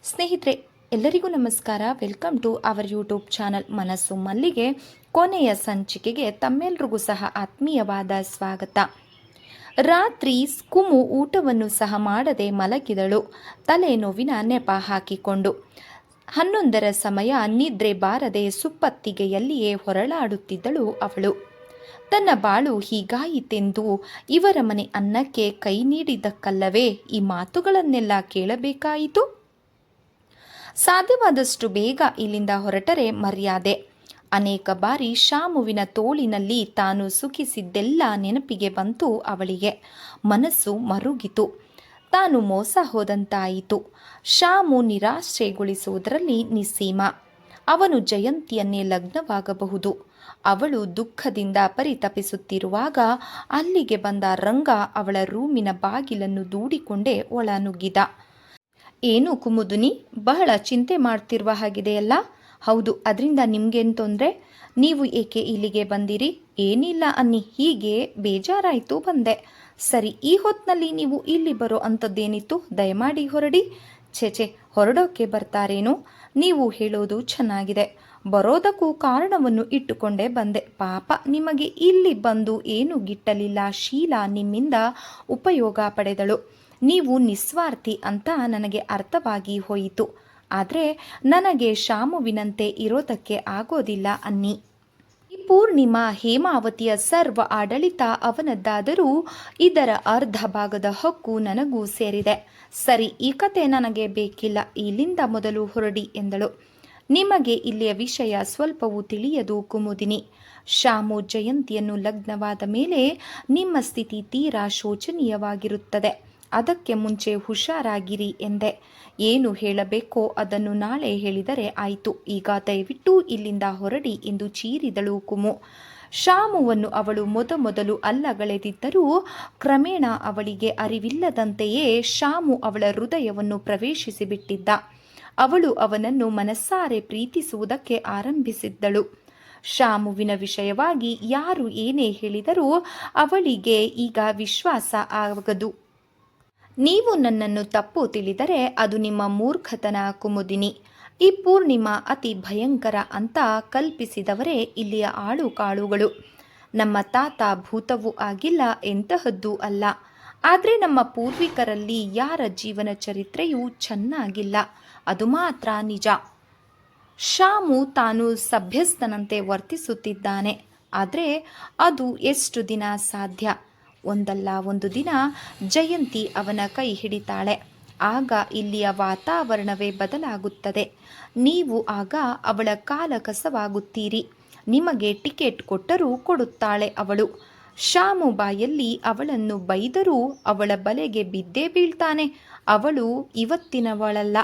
ಸ್ನೇಹಿತರೆ, ಎಲ್ಲರಿಗೂ ನಮಸ್ಕಾರ. Welcome to our YouTube channel Manasu Mallige. ಕೊನೆಯ ಸಂಚಿಕೆಗೆ ತಮ್ಮೆಲ್ರಿಗೂ ಸಹ ಆತ್ಮೀಯವಾದ ಸ್ವಾಗತ. ರಾತ್ರಿ ಕುಮು ಊಟವನ್ನು ಸಹ ಮಾಡದೆ ಮಲಗಿದಳು, ತಲೆನೋವಿನ ನೆಪ ಹಾಕಿಕೊಂಡು. 11ರ ಸಮಯ, ನಿದ್ರೆ ಬಾರದೆ ಸುಪ್ಪತ್ತಿಗೆಯಲ್ಲಿಯೇ ಹೊರಳಾಡುತ್ತಿದ್ದಳು ಅವಳು. ತನ್ನ ಬಾಳು ಹೀಗಾಯಿತೆಂದು ಇವರ ಮನೆ ಅನ್ನಕ್ಕೆ ಕೈ ನೀಡಿದ್ದಕ್ಕಲ್ಲವೇ ಈ ಮಾತುಗಳನ್ನೆಲ್ಲ ಕೇಳಬೇಕಾಯಿತು? ಸಾಧ್ಯವಾದಷ್ಟು ಬೇಗ ಇಲ್ಲಿಂದ ಹೊರಟರೆ ಮರ್ಯಾದೆ. ಅನೇಕ ಬಾರಿ ಶಾಮುವಿನ ತೋಳಿನಲ್ಲಿ ತಾನು ಸುಖಿಸಿದ್ದೆಲ್ಲ ನೆನಪಿಗೆ ಬಂತು ಅವಳಿಗೆ. ಮನಸ್ಸು ಮರುಗಿತು. ತಾನು ಮೋಸ ಹೋದಂತಾಯಿತು. ಶಾಮು ನಿರಾಶ್ರಯಗೊಳಿಸುವುದರಲ್ಲಿ ನಿಸ್ಸೀಮ. ಅವನು ಜಯಂತಿಯನ್ನೇ ಲಗ್ನವಾಗಬಹುದು. ಅವಳು ದುಃಖದಿಂದ ಪರಿತಪಿಸುತ್ತಿರುವಾಗ ಅಲ್ಲಿಗೆ ಬಂದ ರಂಗ ಅವಳ ರೂಮಿನ ಬಾಗಿಲನ್ನು ದೂಡಿಕೊಂಡೇ ಒಳನುಗ್ಗಿದ. ಏನು ಕುಮುದುನಿ, ಬಹಳ ಚಿಂತೆ ಮಾಡ್ತಿರುವ ಹಾಗಿದೆಯಲ್ಲ? ಹೌದು, ಅದರಿಂದ ನಿಮ್ಗೇನು ತೊಂದರೆ? ನೀವು ಏಕೆ ಇಲ್ಲಿಗೆ ಬಂದಿರಿ? ಏನಿಲ್ಲ ಅನ್ನಿ, ಹೀಗೆ ಬೇಜಾರಾಯಿತು ಬಂದೆ. ಸರಿ, ಈ ಹೊತ್ತಿನಲ್ಲಿ ನೀವು ಇಲ್ಲಿ ಬರೋ ಅಂಥದ್ದೇನಿತ್ತು? ದಯಮಾಡಿ ಹೊರಡಿ. ಛೇಛೆ, ಹೊರಡೋಕೆ ಬರ್ತಾರೇನು? ನೀವು ಹೇಳೋದು ಚೆನ್ನಾಗಿದೆ. ಬರೋದಕ್ಕೂ ಕಾರಣವನ್ನು ಇಟ್ಟುಕೊಂಡೇ ಬಂದೆ. ಪಾಪ, ನಿಮಗೆ ಇಲ್ಲಿ ಬಂದು ಏನು ಗಿಟ್ಟಲಿಲ್ಲ. ಶೀಲಾ ನಿಮ್ಮಿಂದ ಉಪಯೋಗ ಪಡೆದಳು. ನೀವು ನಿಸ್ವಾರ್ಥಿ ಅಂತ ನನಗೆ ಅರ್ಥವಾಗಿ ಹೋಯಿತು. ಆದರೆ ನನಗೆ ಶಾಮುವಿನಂತೆ ಇರೋದಕ್ಕೆ ಆಗೋದಿಲ್ಲ ಅನ್ನಿ. ಈ ಪೂರ್ಣಿಮಾ ಹೇಮಾವತಿಯ ಸರ್ವ ಆಡಳಿತ ಅವನದ್ದಾದರೂ ಇದರ ಅರ್ಧ ಭಾಗದ ಹಕ್ಕು ನನಗೂ ಸೇರಿದೆ. ಸರಿ, ಈ ಕತೆ ನನಗೆ ಬೇಕಿಲ್ಲ. ಇಲ್ಲಿಂದ ಮೊದಲು ಹೊರಡಿ ಎಂದಳು. ನಿಮಗೆ ಇಲ್ಲಿಯ ವಿಷಯ ಸ್ವಲ್ಪವೂ ತಿಳಿಯದು ಕುಮುದಿನಿ. ಶಾಮು ಜಯಂತಿಯನ್ನು ಲಗ್ನವಾದ ಮೇಲೆ ನಿಮ್ಮ ಸ್ಥಿತಿ ತೀರಾ ಶೋಚನೀಯವಾಗಿರುತ್ತದೆ. ಅದಕ್ಕೆ ಮುಂಚೆ ಹುಷಾರಾಗಿರಿ ಎಂದೆ. ಏನು ಹೇಳಬೇಕೋ ಅದನ್ನು ನಾಳೆ ಹೇಳಿದರೆ ಆಯಿತು. ಈಗ ದಯವಿಟ್ಟು ಇಲ್ಲಿಂದ ಹೊರಡಿ ಎಂದು ಚೀರಿದಳು ಕುಮು. ಶಾಮುವನ್ನು ಅವಳು ಮೊದಮೊದಲು ಅಲ್ಲಗಳೆದಿದ್ದರೂ ಕ್ರಮೇಣ ಅವಳಿಗೆ ಅರಿವಿಲ್ಲದಂತೆಯೇ ಶಾಮು ಅವಳ ಹೃದಯವನ್ನು ಪ್ರವೇಶಿಸಿಬಿಟ್ಟಿದ್ದ. ಅವಳು ಅವನನ್ನು ಮನಸ್ಸಾರೆ ಪ್ರೀತಿಸುವುದಕ್ಕೆ ಆರಂಭಿಸಿದ್ದಳು. ಶಾಮುವಿನ ವಿಷಯವಾಗಿ ಯಾರು ಏನೇ ಹೇಳಿದರೂ ಅವಳಿಗೆ ಈಗ ವಿಶ್ವಾಸ ಆಗದು. ನೀವು ನನ್ನನ್ನು ತಪ್ಪು ತಿಳಿದರೆ ಅದು ನಿಮ್ಮ ಮೂರ್ಖತನ ಕುಮುದಿನಿ. ಈ ಪೂರ್ಣಿಮಾ ಅತಿ ಭಯಂಕರ ಅಂತ ಕಲ್ಪಿಸಿದವರೇ ಇಲ್ಲಿಯ ಆಳು ಕಾಳುಗಳು. ನಮ್ಮ ತಾತ ಭೂತವೂ ಆಗಿಲ್ಲ, ಎಂತಹದ್ದೂ ಅಲ್ಲ. ಆದರೆ ನಮ್ಮ ಪೂರ್ವಿಕರಲ್ಲಿ ಯಾರ ಜೀವನ ಚರಿತ್ರೆಯೂ ಚೆನ್ನಾಗಿಲ್ಲ, ಅದು ಮಾತ್ರ ನಿಜ. ಶಾಮು ತಾನು ಸಭ್ಯಸ್ಥನಂತೆ ವರ್ತಿಸುತ್ತಿದ್ದಾನೆ. ಆದರೆ ಅದು ಎಷ್ಟು ದಿನ ಸಾಧ್ಯ? ಒಂದಲ್ಲ ಒಂದು ದಿನ ಜಯಂತಿ ಅವನ ಕೈ ಹಿಡಿತಾಳೆ. ಆಗ ಇಲ್ಲಿಯ ವಾತಾವರಣವೇ ಬದಲಾಗುತ್ತದೆ. ನೀವು ಆಗ ಅವಳ ಕಾಲ ಕಸವಾಗುತ್ತೀರಿ. ನಿಮಗೆ ಟಿಕೆಟ್ ಕೊಟ್ಟರೂ ಕೊಡುತ್ತಾಳೆ ಅವಳು. ಶಾಮು ಬಾಯಲ್ಲಿ ಅವಳನ್ನು ಬೈದರೂ ಅವಳ ಬಲೆಗೆ ಬಿದ್ದೇ ಬೀಳ್ತಾನೆ. ಅವಳು ಇವತ್ತಿನವಳಲ್ಲ,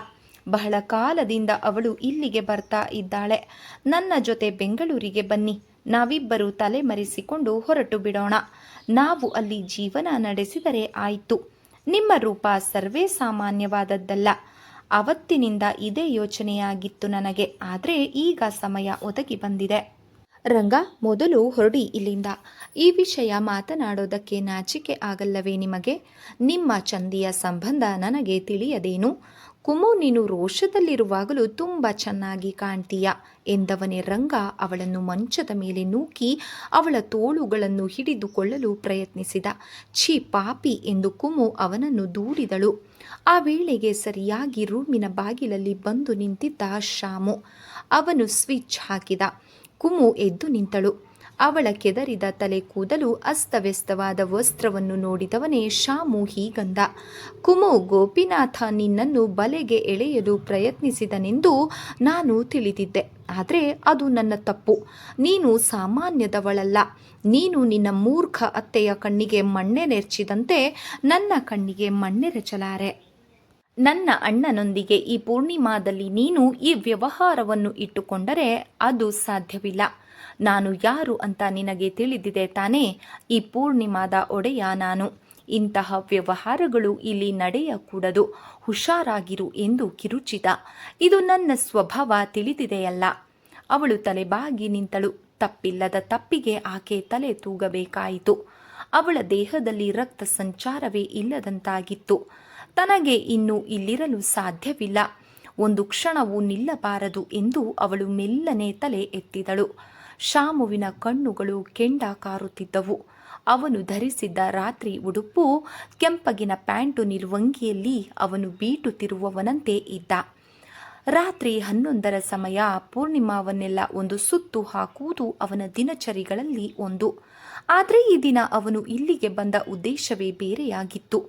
ಬಹಳ ಕಾಲದಿಂದ ಅವಳು ಇಲ್ಲಿಗೆ ಬರ್ತಾ ಇದ್ದಾಳೆ. ನನ್ನ ಜೊತೆ ಬೆಂಗಳೂರಿಗೆ ಬನ್ನಿ, ನಾವಿಬ್ಬರು ತಲೆಮರೆಸಿಕೊಂಡು ಹೊರಟು ಬಿಡೋಣ. ನಾವು ಅಲ್ಲಿ ಜೀವನ ನಡೆಸಿದರೆ ಆಯಿತು. ನಿಮ್ಮ ರೂಪ ಸರ್ವೇ ಸಾಮಾನ್ಯವಾದದ್ದಲ್ಲ. ಅವತ್ತಿನಿಂದ ಇದೇ ಯೋಚನೆಯಾಗಿತ್ತು ನನಗೆ. ಆದರೆ ಈಗ ಸಮಯ ಒದಗಿ ಬಂದಿದೆ. ರಂಗ, ಮೊದಲು ಹೊರಡಿ ಇಲ್ಲಿಂದ. ಈ ವಿಷಯ ಮಾತನಾಡೋದಕ್ಕೆ ನಾಚಿಕೆ ಆಗಲ್ಲವೇ ನಿಮಗೆ? ನಿಮ್ಮ ಚಂದಿಯ ಸಂಬಂಧ ನನಗೆ ತಿಳಿಯದೇನು? ಕುಮು, ನೀನು ರೋಷದಲ್ಲಿರುವಾಗಲೂ ತುಂಬ ಚೆನ್ನಾಗಿ ಕಾಣ್ತೀಯ ಎಂದವನೇ ರಂಗ ಅವಳನ್ನು ಮಂಚದ ಮೇಲೆ ನೂಕಿ ಅವಳ ತೋಳುಗಳನ್ನು ಹಿಡಿದುಕೊಳ್ಳಲು ಪ್ರಯತ್ನಿಸಿದ. ಛೀ ಪಾಪಿ ಎಂದು ಕುಮು ಅವನನ್ನು ದೂಡಿದಳು. ಆ ವೇಳೆಗೆ ಸರಿಯಾಗಿ ರೂಮಿನ ಬಾಗಿಲಲ್ಲಿ ಬಂದು ನಿಂತಿದ್ದ ಶಾಮು. ಅವನು ಸ್ವಿಚ್ ಹಾಕಿದ. ಕುಮು ಎದ್ದು ನಿಂತಳು. ಅವಳ ಕೆದರಿದ ತಲೆ ಕೂದಲು, ಅಸ್ತವ್ಯಸ್ತವಾದ ವಸ್ತ್ರವನ್ನು ನೋಡಿದವನೇ ಶಾಮು ಹೀಗಂದ. ಕುಮು, ಗೋಪಿನಾಥ ನಿನ್ನನ್ನು ಬಲೆಗೆ ಎಳೆಯಲು ಪ್ರಯತ್ನಿಸಿದನೆಂದು ನಾನು ತಿಳಿದಿದ್ದೆ. ಆದರೆ ಅದು ನನ್ನ ತಪ್ಪು. ನೀನು ಸಾಮಾನ್ಯದವಳಲ್ಲ. ನೀನು ನಿನ್ನ ಮೂರ್ಖ ಅತ್ತೆಯ ಕಣ್ಣಿಗೆ ಮಣ್ಣೆರೆಚಿದಂತೆ ನನ್ನ ಕಣ್ಣಿಗೆ ಮಣ್ಣೆರಚಲಾರೆ. ನನ್ನ ಅಣ್ಣನೊಂದಿಗೆ ಈ ಪೂರ್ಣಿಮಾದಲ್ಲಿ ನೀನು ಈ ವ್ಯವಹಾರವನ್ನು ಇಟ್ಟುಕೊಂಡರೆ ಅದು ಸಾಧ್ಯವಿಲ್ಲ. ನಾನು ಯಾರು ಅಂತ ನಿನಗೆ ತಿಳಿದಿದೆ ತಾನೇ? ಈ ಪೂರ್ಣಿಮಾದ ಒಡೆಯ ನಾನು. ಇಂತಹ ವ್ಯವಹಾರಗಳು ಇಲ್ಲಿ ನಡೆಯಕೂಡದು. ಹುಷಾರಾಗಿರು ಎಂದು ಕಿರುಚಿದ. ಇದು ನನ್ನ ಸ್ವಭಾವ, ತಿಳಿದಿದೆಯಲ್ಲ. ಅವಳು ತಲೆಬಾಗಿ ನಿಂತಳು. ತಪ್ಪಿಲ್ಲದ ತಪ್ಪಿಗೆ ಆಕೆ ತಲೆ ತೂಗಬೇಕಾಯಿತು. ಅವಳ ದೇಹದಲ್ಲಿ ರಕ್ತ ಸಂಚಾರವೇ ಇಲ್ಲದಂತಾಗಿತ್ತು. ತನಗೆ ಇನ್ನು ಇಲ್ಲಿರಲು ಸಾಧ್ಯವಿಲ್ಲ. ಒಂದು ಕ್ಷಣವೂ ನಿಲ್ಲಬಾರದು ಎಂದು ಅವಳು ಮೆಲ್ಲನೆ ತಲೆ ಎತ್ತಿದಳು. ಶಾಮುವಿನ ಕಣ್ಣುಗಳು ಕೆಂಡ ಕಾರುತ್ತಿದ್ದವು. ಅವನು ಧರಿಸಿದ್ದ ರಾತ್ರಿ ಉಡುಪು, ಕೆಂಪಗಿನ ಪ್ಯಾಂಟು ನಿಲುವಂಗಿಯಲ್ಲಿ ಅವನು ಬೀಟುತ್ತಿರುವವನಂತೆ ಇದ್ದ. ರಾತ್ರಿ 11ರ ಸಮಯ. ಪೂರ್ಣಿಮಾವನ್ನೆಲ್ಲ ಒಂದು ಸುತ್ತು ಹಾಕುವುದು ಅವನ ದಿನಚರಿಗಳಲ್ಲಿ ಒಂದು. ಆದರೆ ಈ ದಿನ ಅವನು ಇಲ್ಲಿಗೆ ಬಂದ ಉದ್ದೇಶವೇ ಬೇರೆಯಾಗಿತ್ತು.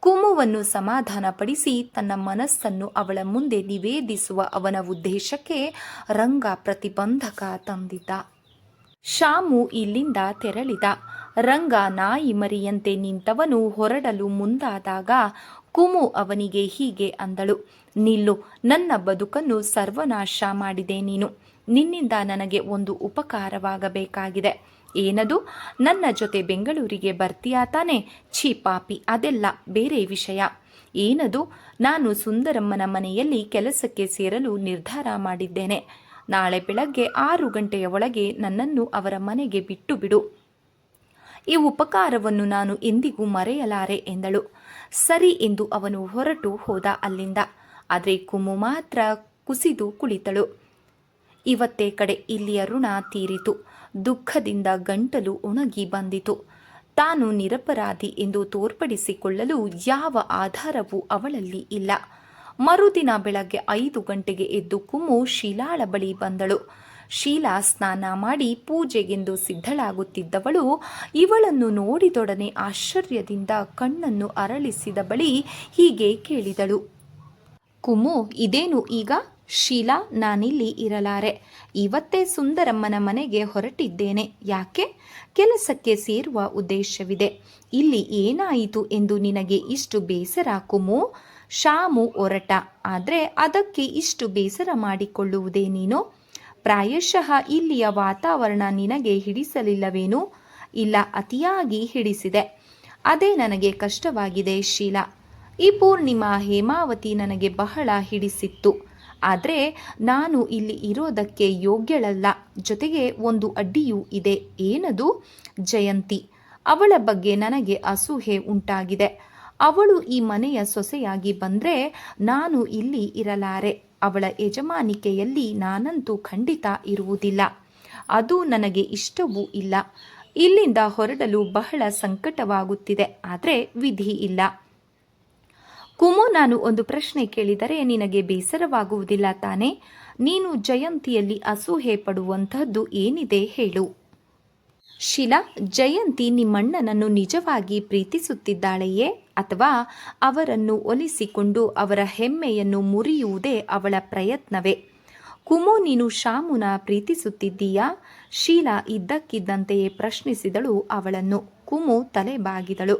ಕುಮುವನ್ನು ಸಮಾಧಾನಪಡಿಸಿ ತನ್ನ ಮನಸ್ಸನ್ನು ಅವಳ ಮುಂದೆ ನಿವೇದಿಸುವ ಅವನ ಉದ್ದೇಶಕ್ಕೆ ರಂಗ ಪ್ರತಿಬಂಧಕ ತಂದಿದ್ದ. ಶಾಮು ಇಲ್ಲಿಂದ ತೆರಳಿದ. ರಂಗ ನಾಯಿ ಮರಿಯಂತೆ ನಿಂತವನು ಹೊರಡಲು ಮುಂದಾದಾಗ ಕುಮು ಅವನಿಗೆ ಹೀಗೆ ಅಂದಳು, ನಿಲ್ಲು, ನನ್ನ ಬದುಕನ್ನು ಸರ್ವನಾಶ ಮಾಡಿದೆ ನೀನು. ನಿನ್ನಿಂದ ನನಗೆ ಒಂದು ಉಪಕಾರವಾಗಬೇಕಾಗಿದೆ. ಏನದು? ನನ್ನ ಜೊತೆ ಬೆಂಗಳೂರಿಗೆ ಬರ್ತೀಯಾ ತಾನೆ? ಛೀ ಪಾಪಿ, ಅದೆಲ್ಲ ಬೇರೆ ವಿಷಯ. ಏನದು? ನಾನು ಸುಂದರಮ್ಮನ ಮನೆಯಲ್ಲಿ ಕೆಲಸಕ್ಕೆ ಸೇರಲು ನಿರ್ಧಾರ ಮಾಡಿದ್ದೇನೆ. ನಾಳೆ ಬೆಳಗ್ಗೆ 6 ಗಂಟೆಯ ಒಳಗೆ ನನ್ನನ್ನು ಅವರ ಮನೆಗೆ ಬಿಟ್ಟು ಬಿಡು. ಈ ಉಪಕಾರವನ್ನು ನಾನು ಎಂದಿಗೂ ಮರೆಯಲಾರೆ ಎಂದಳು. ಸರಿ ಎಂದು ಅವನು ಹೊರಟು ಹೋದ ಅಲ್ಲಿಂದ. ಆದರೆ ಕುಮು ಮಾತ್ರ ಕುಸಿದು ಕುಳಿತಳು. ಇವತ್ತೇ ಕಡೆ ಇಲ್ಲಿಯ ಋಣ ತೀರಿತು. ದುಃಖದಿಂದ ಗಂಟಲು ಒಣಗಿ ಬಂದಿತು. ತಾನು ನಿರಪರಾಧಿ ಎಂದು ತೋರ್ಪಡಿಸಿಕೊಳ್ಳಲು ಯಾವ ಆಧಾರವೂ ಅವಳಲ್ಲಿ ಇಲ್ಲ. ಮರುದಿನ ಬೆಳಗ್ಗೆ 5 ಗಂಟೆಗೆ ಎದ್ದು ಕುಮು ಶೀಲಾಳ ಬಳಿ ಬಂದಳು. ಶೀಲಾ ಸ್ನಾನ ಮಾಡಿ ಪೂಜೆಗೆಂದು ಸಿದ್ಧಳಾಗುತ್ತಿದ್ದವಳು ಇವಳನ್ನು ನೋಡಿದೊಡನೆ ಆಶ್ಚರ್ಯದಿಂದ ಕಣ್ಣನ್ನು ಅರಳಿಸಿದ ಬಳಿ ಹೀಗೆ ಕೇಳಿದಳು, ಕುಮು, ಇದೇನು ಈಗ? ಶೀಲಾ, ನಾನಿಲ್ಲಿ ಇರಲಾರೆ. ಇವತ್ತೇ ಸುಂದರಮ್ಮನ ಮನೆಗೆ ಹೊರಟಿದ್ದೇನೆ. ಯಾಕೆ? ಕೆಲಸಕ್ಕೆ ಸೇರುವ ಉದ್ದೇಶವಿದೆ. ಇಲ್ಲಿ ಏನಾಯಿತು ಎಂದು ನಿನಗೆ ಇಷ್ಟು ಬೇಸರ ಕುಮು? ಶಾಮು ಹೊರಟ. ಆದರೆ ಅದಕ್ಕೆ ಇಷ್ಟು ಬೇಸರ ಮಾಡಿಕೊಳ್ಳುವುದೇ ನೀನು? ಪ್ರಾಯಶಃ ಇಲ್ಲಿಯ ವಾತಾವರಣ ನಿನಗೆ ಹಿಡಿಸಲಿಲ್ಲವೇನು? ಇಲ್ಲ, ಅತಿಯಾಗಿ ಹಿಡಿಸಿದೆ. ಅದೇ ನನಗೆ ಕಷ್ಟವಾಗಿದೆ ಶೀಲಾ. ಈ ಪೂರ್ಣಿಮಾ ಹೇಮಾವತಿ ನನಗೆ ಬಹಳ ಹಿಡಿಸಿತ್ತು. ಆದರೆ ನಾನು ಇಲ್ಲಿ ಇರೋದಕ್ಕೆ ಯೋಗ್ಯಳಲ್ಲ. ಜೊತೆಗೆ ಒಂದು ಅಡ್ಡಿಯೂ ಇದೆ. ಏನದು? ಜಯಂತಿ. ಅವಳ ಬಗ್ಗೆ ನನಗೆ ಅಸೂಹೆ ಉಂಟಾಗಿದೆ. ಅವಳು ಈ ಮನೆಯ ಸೊಸೆಯಾಗಿ ಬಂದರೆ ನಾನು ಇಲ್ಲಿ ಇರಲಾರೆ. ಅವಳ ಯಜಮಾನಿಕೆಯಲ್ಲಿ ನಾನಂತೂ ಖಂಡಿತ ಇರುವುದಿಲ್ಲ. ಅದು ನನಗೆ ಇಷ್ಟವೂ ಇಲ್ಲ. ಇಲ್ಲಿಂದ ಹೊರಡಲು ಬಹಳ ಸಂಕಟವಾಗುತ್ತಿದೆ. ಆದರೆ ವಿಧಿ ಇಲ್ಲ. ಕುಮು, ನಾನು ಒಂದು ಪ್ರಶ್ನೆ ಕೇಳಿದರೆ ನಿನಗೆ ಬೇಸರವಾಗುವುದಿಲ್ಲ ತಾನೇ? ನೀನು ಜಯಂತಿಯಲ್ಲಿ ಅಸೂಹೆ ಪಡುವಂತಹದ್ದು ಏನಿದೆ ಹೇಳು. ಶೀಲಾ, ಜಯಂತಿ ನಿಮ್ಮಣ್ಣನನ್ನು ನಿಜವಾಗಿ ಪ್ರೀತಿಸುತ್ತಿದ್ದಾಳೆಯೇ? ಅಥವಾ ಅವರನ್ನು ಒಲಿಸಿಕೊಂಡು ಅವರ ಹೆಮ್ಮೆಯನ್ನು ಮುರಿಯುವುದೇ ಅವಳ ಪ್ರಯತ್ನವೇ? ಕುಮು, ನೀನು ಶಾಮುನ ಪ್ರೀತಿಸುತ್ತಿದ್ದೀಯಾ? ಶೀಲಾ ಇದ್ದಕ್ಕಿದ್ದಂತೆಯೇ ಪ್ರಶ್ನಿಸಿದಳು ಅವಳನ್ನು. ಕುಮು ತಲೆ ಬಾಗಿದಳು.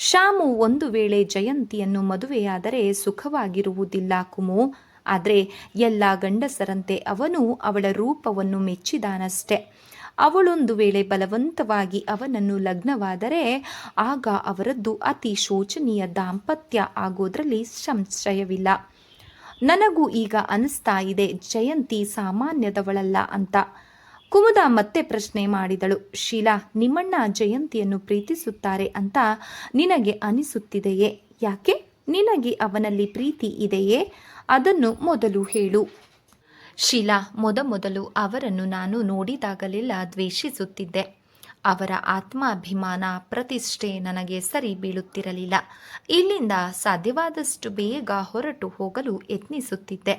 ಶಾಮು ಒಂದು ವೇಳೆ ಜಯಂತಿಯನ್ನು ಮದುವೆಯಾದರೆ ಸುಖವಾಗಿರುವುದಿಲ್ಲ ಕುಮು. ಆದರೆ ಎಲ್ಲ ಗಂಡಸರಂತೆ ಅವನು ಅವಳ ರೂಪವನ್ನು ಮೆಚ್ಚಿದಾನಷ್ಟೆ. ಅವಳೊಂದು ವೇಳೆ ಬಲವಂತವಾಗಿ ಅವನನ್ನು ಲಗ್ನವಾದರೆ ಆಗ ಅವರದ್ದು ಅತಿ ಶೋಚನೀಯ ದಾಂಪತ್ಯ ಆಗೋದ್ರಲ್ಲಿ ಸಂಶಯವಿಲ್ಲ. ನನಗೂ ಈಗ ಅನಿಸ್ತಾ ಇದೆ ಜಯಂತಿ ಸಾಮಾನ್ಯದವಳಲ್ಲ ಅಂತ. ಕುಮುದ ಮತ್ತೆ ಪ್ರಶ್ನೆ ಮಾಡಿದಳು. ಶೀಲಾ, ನಿಮ್ಮಣ್ಣ ಜಯಂತಿಯನ್ನು ಪ್ರೀತಿಸುತ್ತಾರೆ ಅಂತ ನಿನಗೆ ಅನಿಸುತ್ತಿದೆಯೇ? ಯಾಕೆ? ನಿನಗೆ ಅವನಲ್ಲಿ ಪ್ರೀತಿ ಇದೆಯೇ? ಅದನ್ನು ಮೊದಲು ಹೇಳು. ಶೀಲಾ, ಮೊದಮೊದಲು ಅವರನ್ನು ನಾನು ನೋಡಿದಾಗಲೆಲ್ಲ ದ್ವೇಷಿಸುತ್ತಿದ್ದೆ. ಅವರ ಆತ್ಮಾಭಿಮಾನ, ಪ್ರತಿಷ್ಠೆ ನನಗೆ ಸರಿ ಬೀಳುತ್ತಿರಲಿಲ್ಲ. ಇಲ್ಲಿಂದ ಸಾಧ್ಯವಾದಷ್ಟು ಬೇಗ ಹೊರಟು ಹೋಗಲು ಯತ್ನಿಸುತ್ತಿದ್ದೆ.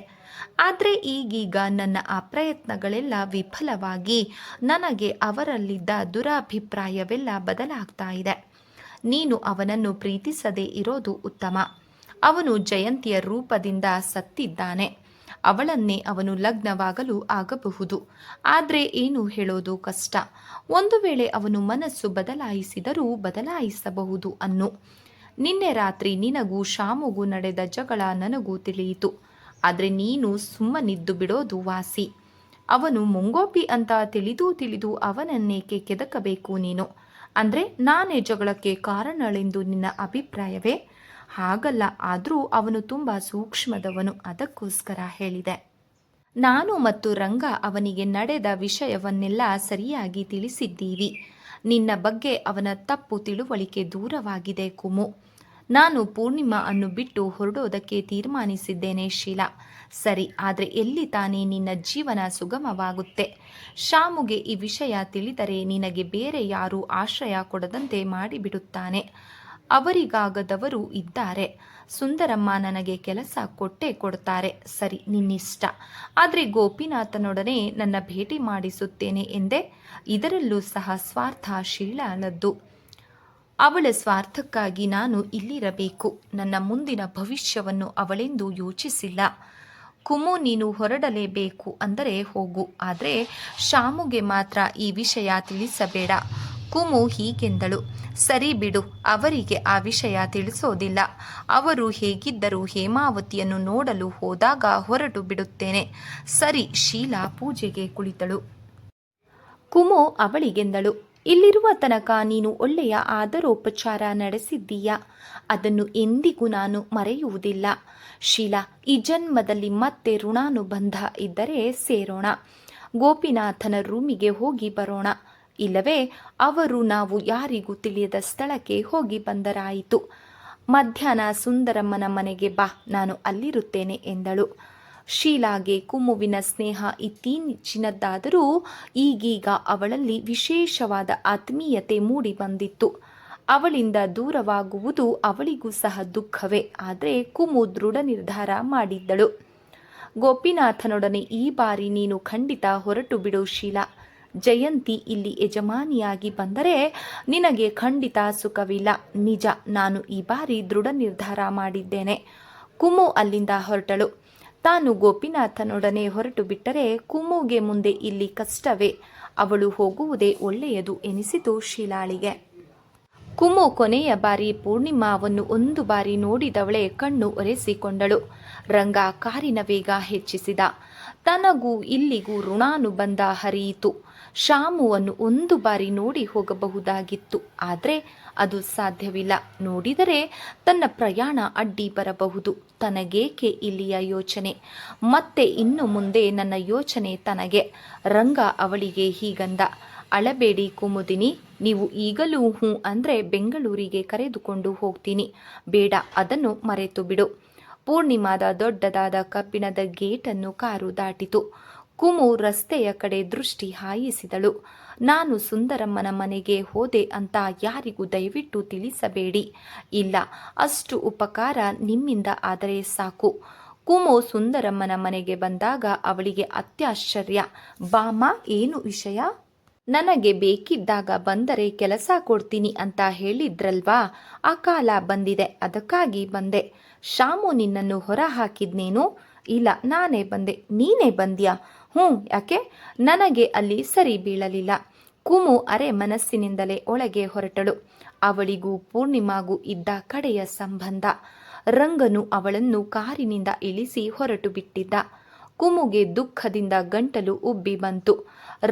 ಆದರೆ ಈಗೀಗ ನನ್ನ ಆ ಪ್ರಯತ್ನಗಳೆಲ್ಲ ವಿಫಲವಾಗಿ ನನಗೆ ಅವರಲ್ಲಿದ್ದ ದುರಾಭಿಪ್ರಾಯವೆಲ್ಲ ಬದಲಾಗ್ತಾ ಇದೆ. ನೀನು ಅವನನ್ನು ಪ್ರೀತಿಸದೇ ಇರೋದು ಉತ್ತಮ. ಅವನು ಜಯಂತಿಯ ರೂಪದಿಂದ ಸತ್ತಿದ್ದಾನೆ. ಅವಳನ್ನೇ ಅವನು ಲಗ್ನವಾಗಲು ಆಗಬಹುದು. ಆದರೆ ಏನು ಹೇಳೋದು ಕಷ್ಟ. ಒಂದು ವೇಳೆ ಅವನು ಮನಸ್ಸು ಬದಲಾಯಿಸಿದರೂ ಬದಲಾಯಿಸಬಹುದು ಅನ್ನು. ನಿನ್ನೆ ರಾತ್ರಿ ನಿನಗೂ ಶಾಮುಗೂ ನಡೆದ ಜಗಳ ನನಗೂ ತಿಳಿಯಿತು. ಆದರೆ ನೀನು ಸುಮ್ಮನಿದ್ದು ಬಿಡೋದು ವಾಸಿ. ಅವನು ಮುಂಗೋಪಿ ಅಂತ ತಿಳಿದು ಅವನನ್ನೇಕೆ ಕೆದಕಬೇಕು ನೀನು? ಅಂದರೆ ನಾನೇ ಜಗಳಕ್ಕೆ ಕಾರಣಳೆಂದು ನಿನ್ನ ಅಭಿಪ್ರಾಯವೇ? ಹಾಗಲ್ಲ. ಆದರೂ ಅವನು ತುಂಬ ಸೂಕ್ಷ್ಮದವನು, ಅದಕ್ಕೋಸ್ಕರ ಹೇಳಿದೆ. ನಾನು ಮತ್ತು ರಂಗ ಅವನಿಗೆ ನಡೆದ ವಿಷಯವನ್ನೆಲ್ಲ ಸರಿಯಾಗಿ ತಿಳಿಸಿದ್ದೀವಿ. ನಿನ್ನ ಬಗ್ಗೆ ಅವನ ತಪ್ಪು ತಿಳುವಳಿಕೆ ದೂರವಾಗಿದೆ ಕುಮು. ನಾನು ಪೂರ್ಣಿಮಾ ಅನ್ನು ಬಿಟ್ಟು ಹೊರಡೋದಕ್ಕೆ ತೀರ್ಮಾನಿಸಿದ್ದೇನೆ ಶೀಲಾ. ಸರಿ, ಆದರೆ ಎಲ್ಲಿ ತಾನೇ ನಿನ್ನ ಜೀವನ ಸುಗಮವಾಗುತ್ತೆ? ಶಾಮುಗೆ ಈ ವಿಷಯ ತಿಳಿದರೆ ನಿನಗೆ ಬೇರೆ ಯಾರೂ ಆಶ್ರಯ ಕೊಡದಂತೆ ಮಾಡಿಬಿಡುತ್ತಾನೆ. ಅವರಿಗಾಗದವರು ಇದ್ದಾರೆ. ಸುಂದರಮ್ಮ ನನಗೆ ಕೆಲಸ ಕೊಟ್ಟೇ ಕೊಡ್ತಾರೆ. ಸರಿ, ನಿನ್ನಿಷ್ಟ. ಆದರೆ ಗೋಪಿನಾಥನೊಡನೆ ನನ್ನ ಭೇಟಿ ಮಾಡಿಸುತ್ತೇನೆ ಎಂದೆ. ಇದರಲ್ಲೂ ಸಹ ಸ್ವಾರ್ಥ ಶೀಲಾಳದ್ದು. ಅವಳ ಸ್ವಾರ್ಥಕ್ಕಾಗಿ ನಾನು ಇಲ್ಲಿರಬೇಕು. ನನ್ನ ಮುಂದಿನ ಭವಿಷ್ಯವನ್ನು ಅವಳೆಂದು ಯೋಚಿಸಿಲ್ಲ. ಕುಮು, ನೀನು ಹೊರಡಲೇಬೇಕು ಅಂದರೆ ಹೋಗು, ಆದರೆ ಶಾಮುಗೆ ಮಾತ್ರ ಈ ವಿಷಯ ತಿಳಿಸಬೇಡ. ಕುಮು ಹೀಗೆಂದಳು. ಸರಿ ಬಿಡು, ಅವರಿಗೆ ಆ ವಿಷಯ ತಿಳಿಸೋದಿಲ್ಲ. ಅವರು ಹೇಗಿದ್ದರೂ ಹೇಮಾವತಿಯನ್ನು ನೋಡಲು ಹೋದಾಗ ಹೊರಟು ಬಿಡುತ್ತೇನೆ. ಸರಿ. ಶೀಲಾ ಪೂಜೆಗೆ ಕುಳಿತಳು. ಕುಮು ಅವಳಿಗೆಂದಳು, ಇಲ್ಲಿರುವ ತನಕ ನೀನು ಒಳ್ಳೆಯ ಆದರೋಪಚಾರ ನಡೆಸಿದ್ದೀಯ. ಅದನ್ನು ಎಂದಿಗೂ ನಾನು ಮರೆಯುವುದಿಲ್ಲ. ಶೀಲಾ, ಈ ಜನ್ಮದಲ್ಲಿ ಮತ್ತೆ ಋಣಾನುಬಂಧ ಇದ್ದರೆ ಸೇರೋಣ. ಗೋಪಿನಾಥನ ರೂಮಿಗೆ ಹೋಗಿ ಬರೋಣ. ಇಲ್ಲವೇ ಅವರು ನಾವು ಯಾರಿಗೂ ತಿಳಿಯದ ಸ್ಥಳಕ್ಕೆ ಹೋಗಿ ಬಂದರಾಯಿತು. ಮಧ್ಯಾಹ್ನ ಸುಂದರಮ್ಮನ ಮನೆಗೆ ಬಾ, ನಾನು ಅಲ್ಲಿರುತ್ತೇನೆ ಎಂದಳು. ಶೀಲಾಗೆ ಕುಮುವಿನ ಸ್ನೇಹ ಇತ್ತೀಚಿನದ್ದಾದರೂ ಈಗೀಗ ಅವಳಲ್ಲಿ ವಿಶೇಷವಾದ ಆತ್ಮೀಯತೆ ಮೂಡಿ ಬಂದಿತ್ತು. ಅವಳಿಂದ ದೂರವಾಗುವುದು ಅವಳಿಗೂ ಸಹ ದುಃಖವೇ. ಆದರೆ ಕುಮು ದೃಢ ನಿರ್ಧಾರ ಮಾಡಿದ್ದಳು. ಗೋಪಿನಾಥನೊಡನೆ ಈ ಬಾರಿ ನೀನು ಖಂಡಿತ ಹೊರಟು ಬಿಡು ಶೀಲಾ. ಜಯಂತಿ ಇಲ್ಲಿ ಯಜಮಾನಿಯಾಗಿ ಬಂದರೆ ನಿನಗೆ ಖಂಡಿತ ಸುಖವಿಲ್ಲ. ನಿಜ, ನಾನು ಈ ಬಾರಿ ದೃಢ ನಿರ್ಧಾರ ಮಾಡಿದ್ದೇನೆ. ಕುಮು ಅಲ್ಲಿಂದ ಹೊರಟಳು. ತಾನು ಗೋಪಿನಾಥನೊಡನೆ ಹೊರಟು ಬಿಟ್ಟರೆ ಕುಮುಗೆ ಮುಂದೆ ಇಲ್ಲಿ ಕಷ್ಟವೇ. ಅವಳು ಹೋಗುವುದೇ ಒಳ್ಳೆಯದು ಎನಿಸಿತು ಶೀಲಾಳಿಗೆ. ಕುಮು ಕೊನೆಯ ಬಾರಿ ಪೂರ್ಣಿಮಾವನ್ನು ಒಂದು ಬಾರಿ ನೋಡಿದವಳೆ ಕಣ್ಣು ಒರೆಸಿಕೊಂಡಳು. ರಂಗ ಕಾರಿನ ವೇಗ ಹೆಚ್ಚಿಸಿದ. ತನಗೂ ಇಲ್ಲಿಗೂ ಋಣಾನುಬಂಧ ಹರಿಯಿತು. ಶಾಮುವನ್ನು ಒಂದು ಬಾರಿ ನೋಡಿ ಹೋಗಬಹುದಾಗಿತ್ತು. ಆದರೆ ಅದು ಸಾಧ್ಯವಿಲ್ಲ. ನೋಡಿದರೆ ತನ್ನ ಪ್ರಯಾಣ ಅಡ್ಡಿ ಬರಬಹುದು. ತನಗೇಕೆ ಇಲ್ಲಿಯ ಯೋಚನೆ? ಮತ್ತೆ ಇನ್ನು ಮುಂದೆ ನನ್ನ ಯೋಚನೆ ತನಗೆ. ರಂಗ ಅವಳಿಗೆ ಹೀಗಂದ. ಅಳಬೇಡಿ ಕುಮುದಿನಿ, ನೀವು ಈಗಲೂ ಹ್ಞೂ ಅಂದರೆ ಬೆಂಗಳೂರಿಗೆ ಕರೆದುಕೊಂಡು ಹೋಗ್ತೀನಿ. ಬೇಡ, ಅದನ್ನು ಮರೆತು ಬಿಡು. ಪೂರ್ಣಿಮಾದ ದೊಡ್ಡದಾದ ಕಬ್ಬಿಣದ ಗೇಟನ್ನು ಕಾರು ದಾಟಿತು. ಕುಮು ರಸ್ತೆಯ ಕಡೆ ದೃಷ್ಟಿ ಹಾಯಿಸಿದಳು. ನಾನು ಸುಂದರಮ್ಮನ ಮನೆಗೆ ಹೋದೆ ಅಂತ ಯಾರಿಗೂ ದಯವಿಟ್ಟು ತಿಳಿಸಬೇಡಿ. ಇಲ್ಲ, ಅಷ್ಟು ಉಪಕಾರ ನಿಮ್ಮಿಂದ ಆದರೆ ಸಾಕು. ಕುಮು ಸುಂದರಮ್ಮನ ಮನೆಗೆ ಬಂದಾಗ ಅವಳಿಗೆ ಅತ್ಯಾಶ್ಚರ್ಯ. ಬಾಮ, ಏನು ವಿಷಯ? ನನಗೆ ಬೇಕಿದ್ದಾಗ ಬಂದರೆ ಕೆಲಸ ಕೊಡ್ತೀನಿ ಅಂತ ಹೇಳಿದ್ರಲ್ವಾ, ಆ ಕಾಲ ಬಂದಿದೆ, ಅದಕ್ಕಾಗಿ ಬಂದೆ. ಶಾಮು ನಿನ್ನನ್ನು ಹೊರ ಹಾಕಿದ್ನೇನು? ಇಲ್ಲ, ನಾನೇ ಬಂದೆ. ನೀನೇ ಬಂದ್ಯಾ? ಹ್ಞೂ, ಯಾಕೆ? ನನಗೆ ಅಲ್ಲಿ ಸರಿ ಬೀಳಲಿಲ್ಲ. ಕುಮು ಅರೆ ಮನಸ್ಸಿನಿಂದಲೇ ಒಳಗೆ ಹೊರಟಳು. ಅವಳಿಗೂ ಪೂರ್ಣಿಮಾಗೂ ಇದ್ದ ಕಡೆಯ ಸಂಬಂಧ. ರಂಗನು ಅವಳನ್ನು ಕಾರಿನಿಂದ ಇಳಿಸಿ ಹೊರಟು ಬಿಟ್ಟಿದ್ದ. ಕುಮುಗೆ ದುಃಖದಿಂದ ಗಂಟಲು ಉಬ್ಬಿ ಬಂತು.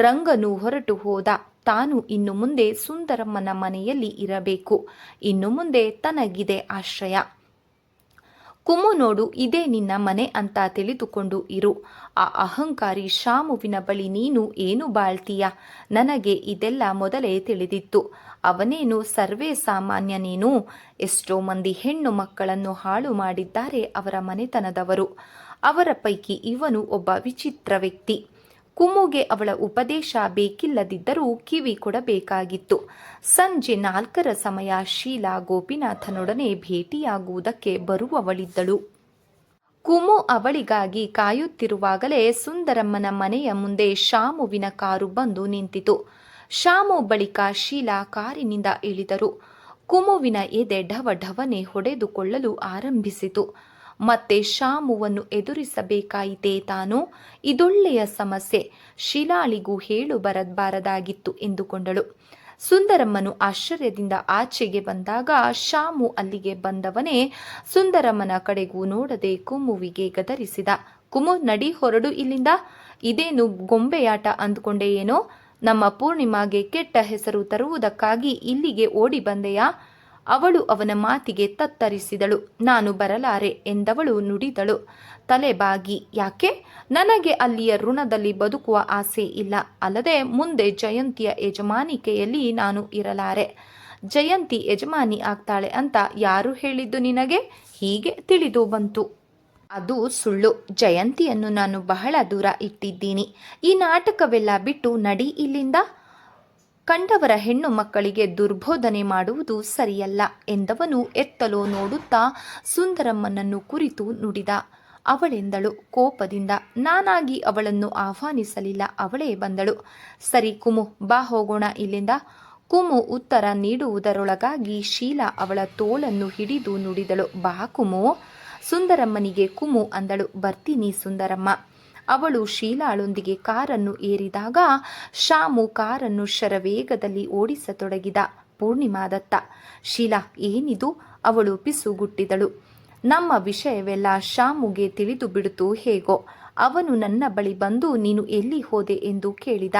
ರಂಗನು ಹೊರಟು ಹೋದ. ತಾನು ಇನ್ನು ಮುಂದೆ ಸುಂದರಮ್ಮನ ಮನೆಯಲ್ಲಿ ಇರಬೇಕು. ಇನ್ನು ಮುಂದೆ ತನಗಿದೆ ಆಶ್ರಯ. ಕುಮು ನೋಡು, ಇದೇ ನಿನ್ನ ಮನೆ ಅಂತ ತಿಳಿದುಕೊಂಡು ಇರು. ಆ ಅಹಂಕಾರಿ ಶಾಮುವಿನ ಬಳಿ ನೀನು ಏನು ಬಾಳ್ತೀಯ? ನನಗೆ ಇದೆಲ್ಲ ಮೊದಲೇ ತಿಳಿದಿತ್ತು. ಅವನೇನು ಸರ್ವೇ ಸಾಮಾನ್ಯನೇನು? ಎಷ್ಟೋ ಮಂದಿ ಹೆಣ್ಣು ಮಕ್ಕಳನ್ನು ಹಾಳು ಮಾಡಿದ್ದಾರೆ ಅವರ ಮನೆತನದವರು. ಅವರ ಪೈಕಿ ಇವನು ಒಬ್ಬ ವಿಚಿತ್ರ ವ್ಯಕ್ತಿ. ಕುಮುಗೆ ಅವಳ ಉಪದೇಶ ಬೇಕಿಲ್ಲದಿದ್ದರೂ ಕಿವಿ ಕೊಡಬೇಕಾಗಿತ್ತು. ಸಂಜೆ 4 ಸಮಯ ಶೀಲಾ ಗೋಪಿನಾಥನೊಡನೆ ಭೇಟಿಯಾಗುವುದಕ್ಕೆ ಬರುವವಳಿದ್ದಳು. ಕುಮು ಅವಳಿಗಾಗಿ ಕಾಯುತ್ತಿರುವಾಗಲೇ ಸುಂದರಮ್ಮನ ಮನೆಯ ಮುಂದೆ ಶಾಮುವಿನ ಕಾರು ಬಂದು ನಿಂತಿತು. ಶಾಮು ಬಳಿಕ ಶೀಲಾ ಕಾರಿನಿಂದ ಇಳಿದರು. ಕುಮುವಿನ ಎದೆ ಢವಢವನೆ ಹೊಡೆದುಕೊಳ್ಳಲು ಆರಂಭಿಸಿತು. ಮತ್ತೆ ಶಾಮುವನ್ನು ಎದುರಿಸಬೇಕಾಯಿತೇ ತಾನು? ಇದೊಳ್ಳೆಯ ಸಮಸ್ಯೆ. ಶೀಲಾಳಿಗೂ ಹೇಳು ಬರಬಾರದಾಗಿತ್ತು ಎಂದುಕೊಂಡಳು. ಸುಂದರಮ್ಮನು ಆಶ್ಚರ್ಯದಿಂದ ಆಚೆಗೆ ಬಂದಾಗ ಶಾಮು ಅಲ್ಲಿಗೆ ಬಂದವನೇ ಸುಂದರಮ್ಮನ ಕಡೆಗೂ ನೋಡದೆ ಕುಮುವಿಗೆ ಗದರಿಸಿದ. ಕುಮು, ನಡಿ, ಹೊರಡು ಇಲ್ಲಿಂದ. ಇದೇನು ಗೊಂಬೆಯಾಟ ಅಂದ್ಕೊಂಡೆ ಏನೋ? ನಮ್ಮ ಪೂರ್ಣಿಮಾಗೆ ಕೆಟ್ಟ ಹೆಸರು ತರುವುದಕ್ಕಾಗಿ ಇಲ್ಲಿಗೆ ಓಡಿ ಬಂದೆಯಾ? ಅವಳು ಅವನ ಮಾತಿಗೆ ತತ್ತರಿಸಿದಳು. ನಾನು ಬರಲಾರೆ ಎಂದವಳು ನುಡಿದಳು ತಲೆಬಾಗಿ. ಯಾಕೆ? ನನಗೆ ಅಲ್ಲಿಯ ಋಣದಲ್ಲಿ ಬದುಕುವ ಆಸೆ ಇಲ್ಲ. ಅಲ್ಲದೆ ಮುಂದೆ ಜಯಂತಿಯ ಯಜಮಾನಿಕೆಯಲ್ಲಿ ನಾನು ಇರಲಾರೆ. ಜಯಂತಿ ಯಜಮಾನಿ ಆಗ್ತಾಳೆ ಅಂತ ಯಾರು ಹೇಳಿದ್ದು ನಿನಗೆ? ಹೀಗೆ ತಿಳಿದು ಬಂತು. ಅದು ಸುಳ್ಳು. ಜಯಂತಿಯನ್ನು ನಾನು ಬಹಳ ದೂರ ಇಟ್ಟಿದ್ದೀನಿ. ಈ ನಾಟಕವೆಲ್ಲ ಬಿಟ್ಟು ನಡಿ ಇಲ್ಲಿಂದ. ಕಂಡವರ ಹೆಣ್ಣು ಮಕ್ಕಳಿಗೆ ದುರ್ಬೋಧನೆ ಮಾಡುವುದು ಸರಿಯಲ್ಲ ಎಂದವನು ಎತ್ತಲೋ ನೋಡುತ್ತಾ ಸುಂದರಮ್ಮನನ್ನು ಕುರಿತು ನುಡಿದ. ಅವಳೆಂದಳು ಕೋಪದಿಂದ. ನಾನಾಗಿ ಅವಳನ್ನು ಆಹ್ವಾನಿಸಲಿಲ್ಲ, ಅವಳೇ ಬಂದಳು. ಸರಿ ಕುಮು, ಬಾ ಹೋಗೋಣ ಇಲ್ಲಿಂದ. ಕುಮು ಉತ್ತರ ನೀಡುವುದರೊಳಗಾಗಿ ಶೀಲಾ ಅವಳ ತೋಳನ್ನು ಹಿಡಿದು ನುಡಿದಳು. ಬಾ ಕುಮು. ಸುಂದರಮ್ಮನಿಗೆ ಕುಮು ಅಂದಳು. ಬರ್ತೀನಿ ಸುಂದರಮ್ಮ. ಅವಳು ಶೀಲಾಳೊಂದಿಗೆ ಕಾರನ್ನು ಏರಿದಾಗ ಶಾಮು ಕಾರನ್ನು ಶರವೇಗದಲ್ಲಿ ಓಡಿಸತೊಡಗಿದ. ಪೂರ್ಣಿಮಾದತ್ತ. ಶೀಲಾ, ಏನಿದು? ಅವಳು ಪಿಸುಗುಟ್ಟಿದಳು. ನಮ್ಮ ವಿಷಯವೆಲ್ಲ ಶಾಮುಗೆ ತಿಳಿದು ಬಿಡುತ್ತು ಹೇಗೋ. ಅವನು ನನ್ನ ಬಳಿ ಬಂದು ನೀನು ಎಲ್ಲಿ ಹೋದೆ ಎಂದು ಕೇಳಿದ.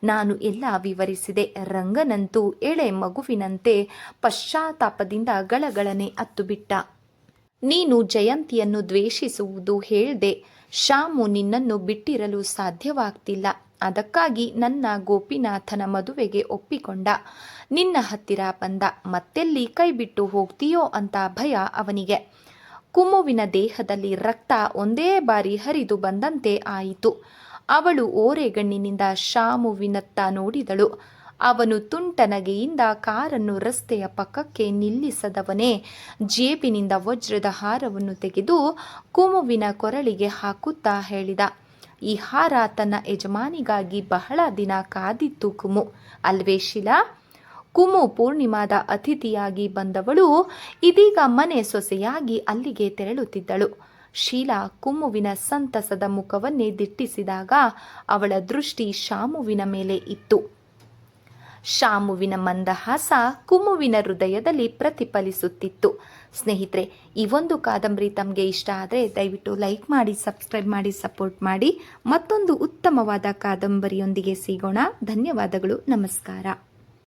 ನಾನು ಎಲ್ಲ ವಿವರಿಸಿದೆ. ರಂಗನಂತೂ ಎಳೆ ಮಗುವಿನಂತೆ ಪಶ್ಚಾತ್ತಾಪದಿಂದ ಗಳಗಳನೆ ಅತ್ತುಬಿಟ್ಟ. ನೀನು ಜಯಂತಿಯನ್ನು ದ್ವೇಷಿಸುವುದು ಹೇಳ್ದೆ. ಶಾಮು ನಿನ್ನನ್ನು ಬಿಟ್ಟಿರಲು ಸಾಧ್ಯವಾಗ್ತಿಲ್ಲ. ಅದಕ್ಕಾಗಿ ನನ್ನ ಗೋಪಿನಾಥನ ಮದುವೆಗೆ ಒಪ್ಪಿಕೊಂಡ. ನಿನ್ನ ಹತ್ತಿರ ಬಂದ. ಮತ್ತೆಲ್ಲಿ ಕೈ ಬಿಟ್ಟು ಹೋಗ್ತೀಯೋ ಅಂತ ಭಯ ಅವನಿಗೆ. ಕುಮುವಿನ ದೇಹದಲ್ಲಿ ರಕ್ತ ಒಂದೇ ಬಾರಿ ಹರಿದು ಬಂದಂತೆ ಆಯಿತು. ಅವಳು ಓರೆಗಣ್ಣಿನಿಂದ ಶಾಮುವಿನತ್ತ ನೋಡಿದಳು. ಅವನು ತುಂಟನಗೆಯಿಂದ ಕಾರನ್ನು ರಸ್ತೆಯ ಪಕ್ಕಕ್ಕೆ ನಿಲ್ಲಿಸದವನೇ ಜೇಬಿನಿಂದ ವಜ್ರದ ಹಾರವನ್ನು ತೆಗೆದು ಕುಮುವಿನ ಕೊರಳಿಗೆ ಹಾಕುತ್ತಾ ಹೇಳಿದ. ಈ ಹಾರ ತನ್ನ ಯಜಮಾನಿಗಾಗಿ ಬಹಳ ದಿನ ಕಾದಿತ್ತು ಕುಮು, ಅಲ್ವೇ ಶಿಲಾ? ಕುಮು ಪೂರ್ಣಿಮಾದ ಅತಿಥಿಯಾಗಿ ಬಂದವಳು ಇದೀಗ ಮನೆ ಸೊಸೆಯಾಗಿ ಅಲ್ಲಿಗೆ ತೆರಳುತ್ತಿದ್ದಳು. ಶೀಲಾ ಕುಮುವಿನ ಸಂತಸದ ಮುಖವನ್ನೇ ದಿಟ್ಟಿಸಿದಾಗ ಅವಳ ದೃಷ್ಟಿ ಶಾಮುವಿನ ಮೇಲೆ ಇತ್ತು. ಶಾಮುವಿನ ಮಂದಹಾಸ ಕುಮುವಿನ ಹೃದಯದಲ್ಲಿ ಪ್ರತಿಫಲಿಸುತ್ತಿತ್ತು. ಸ್ನೇಹಿತರೆ, ಈ ಒಂದು ಕಾದಂಬರಿ ತಮಗೆ ಇಷ್ಟ ಆದರೆ ದಯವಿಟ್ಟು ಲೈಕ್ ಮಾಡಿ, ಸಬ್ಸ್ಕ್ರೈಬ್ ಮಾಡಿ, ಸಪೋರ್ಟ್ ಮಾಡಿ. ಮತ್ತೊಂದು ಉತ್ತಮವಾದ ಕಾದಂಬರಿಯೊಂದಿಗೆ ಸಿಗೋಣ. ಧನ್ಯವಾದಗಳು. ನಮಸ್ಕಾರ.